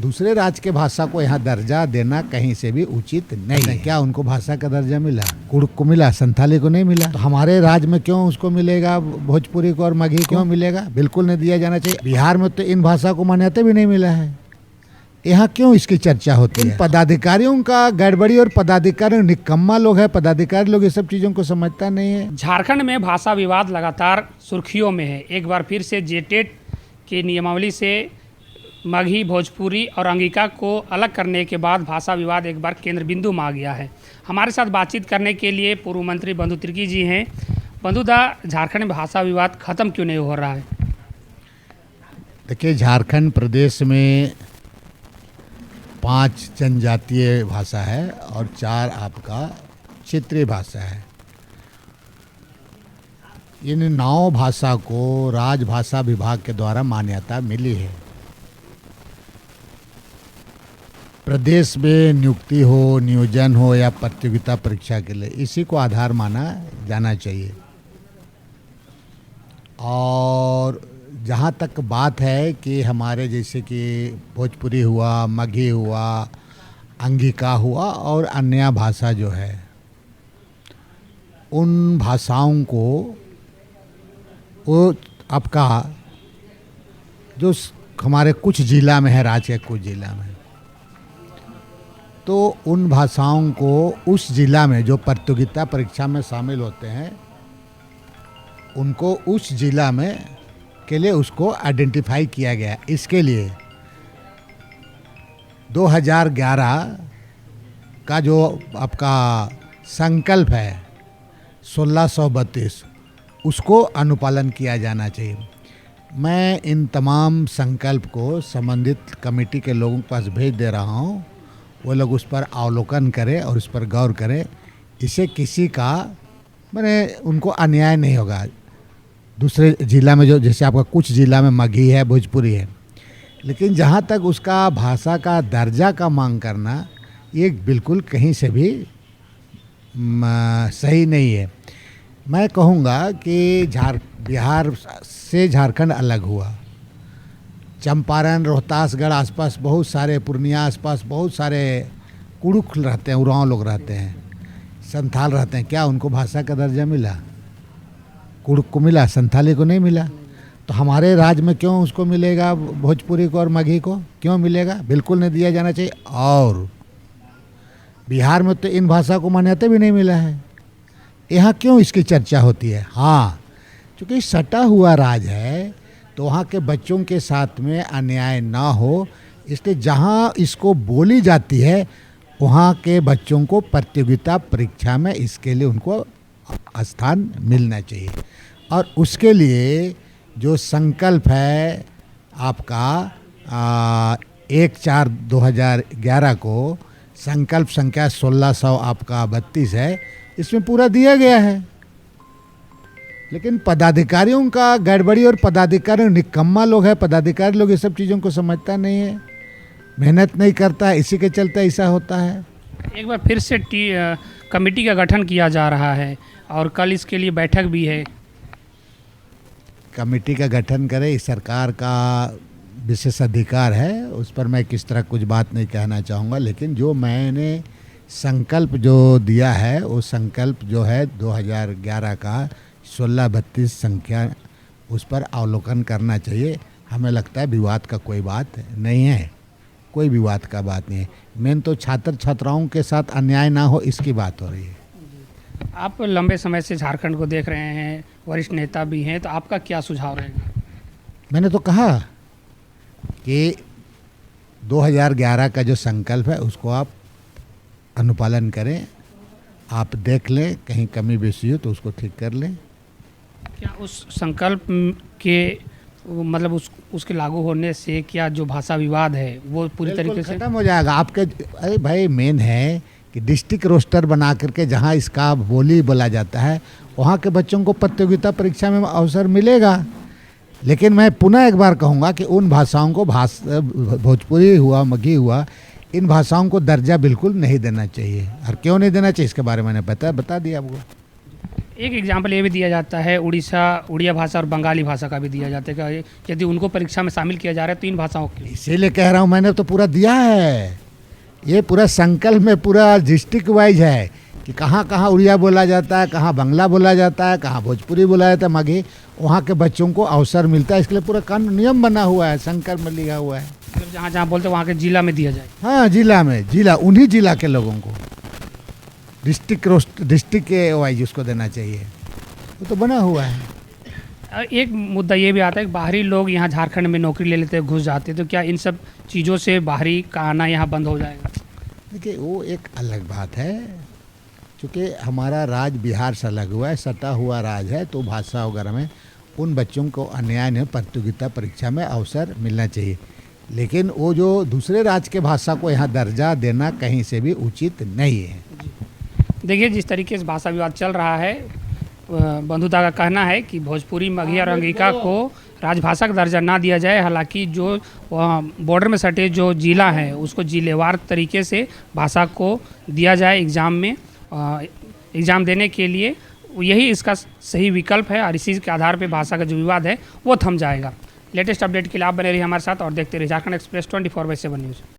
दूसरे राज्य के भाषा को यहाँ दर्जा देना कहीं से भी उचित नहीं है। क्या उनको भाषा का दर्जा मिला? कुड़ुक को मिला, संथाली को नहीं मिला। तो हमारे राज्य में क्यों उसको मिलेगा? भोजपुरी को और मगही क्यों मिलेगा? बिल्कुल नहीं दिया जाना चाहिए। बिहार में तो इन भाषा को मान्यता भी नहीं मिला है। यहाँ क्यों इसकी चर्चा होती है? पदाधिकारियों का गड़बड़ी, और पदाधिकारी निकम्मा लोग है। पदाधिकारी लोग ये सब चीज़ों को समझता नहीं है। झारखंड में भाषा विवाद लगातार सुर्खियों में है। एक बार फिर से जेटेट की नियमावली से मगही, भोजपुरी और अंगिका को अलग करने के बाद भाषा विवाद एक बार केंद्र बिंदु में आ गया है। हमारे साथ बातचीत करने के लिए पूर्व मंत्री बंधु तिर्की जी हैं। बंधुदा, झारखंड में भाषा विवाद खत्म क्यों नहीं हो रहा है? देखिए, झारखंड प्रदेश में 5 जनजातीय भाषा है और 4 आपका क्षेत्रीय भाषा है। इन 9 भाषा को राजभाषा विभाग के द्वारा मान्यता मिली है। प्रदेश में नियुक्ति हो, नियोजन हो या प्रतियोगिता परीक्षा के लिए इसी को आधार माना जाना चाहिए। और जहाँ तक बात है कि हमारे जैसे कि भोजपुरी हुआ, मगही हुआ, अंगिका हुआ और अन्य भाषा जो है, उन भाषाओं को वो आपका जो हमारे कुछ जिला में है, राज्य के कुछ जिला में, तो उन भाषाओं को उस जिला में जो प्रतियोगिता परीक्षा में शामिल होते हैं, उनको उस जिला में के लिए उसको आइडेंटिफाई किया गया। इसके लिए 2011 का जो आपका संकल्प है 1632, उसको अनुपालन किया जाना चाहिए। मैं इन तमाम संकल्प को संबंधित कमेटी के लोगों के पास भेज दे रहा हूँ। वो लोग उस पर अवलोकन करें और उस पर गौर करें। इससे किसी का मैंने उनको अन्याय नहीं होगा। दूसरे जिला में जो जैसे आपका कुछ जिला में मगही है, भोजपुरी है, लेकिन जहाँ तक उसका भाषा का दर्जा का मांग करना, ये बिल्कुल कहीं से भी सही नहीं है। मैं कहूँगा कि बिहार से झारखंड अलग हुआ। चंपारण, रोहतासगढ़ आसपास बहुत सारे, पूर्णिया आसपास बहुत सारे कुड़ुक रहते हैं, उरांव लोग रहते हैं, संथाल रहते हैं। क्या उनको भाषा का दर्जा मिला? कुड़ुक को मिला, संथाली को नहीं मिला। तो हमारे राज्य में क्यों उसको मिलेगा? भोजपुरी को और मगही को क्यों मिलेगा? बिल्कुल नहीं दिया जाना चाहिए। और बिहार में तो इन भाषा को मान्यता भी नहीं मिला है। यहाँ क्यों इसकी चर्चा होती है? हाँ, क्योंकि सटा हुआ राज्य है, तो वहाँ के बच्चों के साथ में अन्याय ना हो, इसलिए जहाँ इसको बोली जाती है वहाँ के बच्चों को प्रतियोगिता परीक्षा में इसके लिए उनको स्थान मिलना चाहिए। और उसके लिए जो संकल्प है आपका 1/4/2011 को संकल्प संख्या 1600 आपका 32 है, इसमें पूरा दिया गया है। लेकिन पदाधिकारियों का गड़बड़ी, और पदाधिकारी निकम्मा लोग है। पदाधिकारी लोग ये सब चीज़ों को समझता नहीं है, मेहनत नहीं करता है, इसी के चलते ऐसा होता है। एक बार फिर से कमेटी का गठन किया जा रहा है और कल इसके लिए बैठक भी है। कमेटी का गठन करे, इस सरकार का विशेष अधिकार है, उस पर मैं किस तरह कुछ बात नहीं कहना चाहूँगा। लेकिन जो मैंने संकल्प जो दिया है, वो संकल्प जो है 2011 का 1632 संख्या, उस पर अवलोकन करना चाहिए। हमें लगता है विवाद का कोई बात नहीं है, कोई विवाद का बात नहीं है। मेन तो छात्र छात्राओं के साथ अन्याय ना हो, इसकी बात हो रही है। आप लंबे समय से झारखंड को देख रहे हैं, वरिष्ठ नेता भी हैं, तो आपका क्या सुझाव रहेगा? मैंने तो कहा कि 2011 का जो संकल्प है उसको आप अनुपालन करें। आप देख लें, कहीं कमी बेसी हो तो उसको ठीक कर लें। क्या उस संकल्प के मतलब उसके लागू होने से क्या जो भाषा विवाद है वो पूरी तरीके से खत्म हो जाएगा? आपके अरे भाई, मेन है कि डिस्ट्रिक्ट रोस्टर बना करके जहाँ इसका बोली बोला जाता है, वहाँ के बच्चों को प्रतियोगिता परीक्षा में अवसर मिलेगा। लेकिन मैं पुनः एक बार कहूँगा कि उन भाषाओं को भोजपुरी हुआ, मगही हुआ, इन भाषाओं को दर्जा बिल्कुल नहीं देना चाहिए। और क्यों नहीं देना चाहिए इसके बारे में मैंने बता दिया आपको। एक एग्जाम्पल ये भी दिया जाता है, उड़िया भाषा और बंगाली भाषा का भी दिया जाता है कि यदि उनको परीक्षा में शामिल किया जा रहा है तो इन भाषाओं की। इसीलिए कह रहा हूँ, मैंने तो पूरा दिया है, ये पूरा संकल्प में पूरा डिस्ट्रिक्ट वाइज है कि कहाँ कहाँ उड़िया बोला जाता है, कहाँ बंगला बोला जाता है, कहाँ भोजपुरी बोला जाता है, मगही, वहाँ के बच्चों को अवसर मिलता है। इसके लिए पूरा कानून नियम बना हुआ है, संकल्प में लिखा हुआ है। मतलब जहाँ जहाँ बोलते हैं वहाँ के जिला में दिया जाए। हाँ, जिला में, जिला उन्हीं जिला के लोगों को डिस्ट्रिक्ट के वाइज उसको देना चाहिए, वो तो बना हुआ है। और एक मुद्दा ये भी आता है कि बाहरी लोग यहाँ झारखंड में नौकरी ले लेते हैं, घुस जाते हैं, तो क्या इन सब चीज़ों से बाहरी का आना यहाँ बंद हो जाएगा? देखिए, वो एक अलग बात है, क्योंकि हमारा राज बिहार से अलग हुआ है, सटा हुआ राज है, तो भाषा वगैरह में उन बच्चों को अन्याय नहीं, प्रतियोगिता परीक्षा में अवसर मिलना चाहिए। लेकिन वो जो दूसरे राज्य के भाषा को यहाँ दर्जा देना कहीं से भी उचित नहीं है। देखिए, जिस तरीके से भाषा विवाद चल रहा है, बंधुता का कहना है कि भोजपुरी, मगही और अंगिका को राजभाषा का दर्जा ना दिया जाए। हालांकि जो बॉर्डर में सटे जो जिला हैं उसको जिलेवार तरीके से भाषा को दिया जाए एग्ज़ाम में, एग्ज़ाम देने के लिए, यही इसका सही विकल्प है। और इसी के आधार पे भाषा का जो विवाद है वो थम जाएगा। लेटेस्ट अपडेट के लिए आप बने रहिए हमारे साथ और देखते रहिए झारखंड एक्सप्रेस 24/7 न्यूज़।